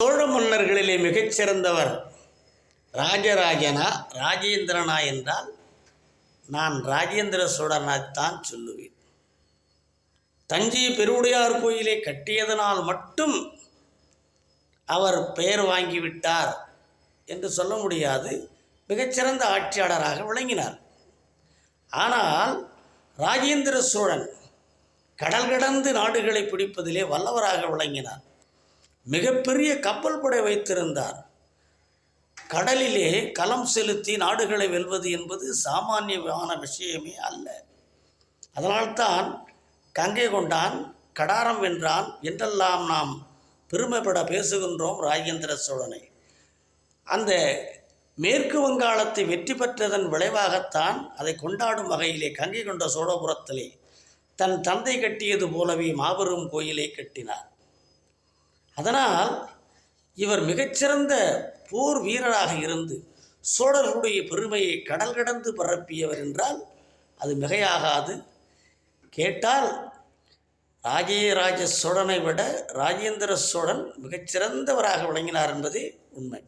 சோழ மன்னர்களிலே மிகச்சிறந்தவர் ராஜராஜனா ராஜேந்திரனா என்றால் நான் ராஜேந்திர சோழனாய்த்தான் சொல்லுவேன். தஞ்சை பெருவுடையார் கோயிலை கட்டியதனால் மட்டும் அவர் பெயர் வாங்கிவிட்டார் என்று சொல்ல முடியாது. மிகச்சிறந்த ஆட்சியாளராக விளங்கினார். ஆனால் ராஜேந்திர சோழன் கடல் கடந்து நாடுகளை பிடிப்பதிலே வல்லவராக விளங்கினார். மிகப்பெரிய கப்பல் படை வைத்திருந்தார். கடலிலே களம் செலுத்தி நாடுகளை வெல்வது என்பது சாமானியமான விஷயமே அல்ல. அதனால்தான் கங்கை கொண்டான், கடாரம் வென்றான் என்றெல்லாம் நாம் பெருமைப்பட பேசுகின்றோம் ராஜேந்திர சோழனை. அந்த மேற்கு வங்காளத்தை வெற்றி பெற்றதன் விளைவாகத்தான் அதை கொண்டாடும் வகையிலே கங்கை கொண்ட சோழபுரத்திலே தன் தந்தை கட்டியது போலவே மாபெரும் கோயிலை கட்டினார். அதனால் இவர் மிகச்சிறந்த போர் வீரராக இருந்து சோழர்களுடைய பெருமையை கடல் கடந்து பரப்பியவர் என்றால் அது மிகையாகாது. கேட்டால் ராஜேராஜ சோழனை விட ராஜேந்திர சோழன் மிகச்சிறந்தவராக விளங்கினார் என்பதே உண்மை.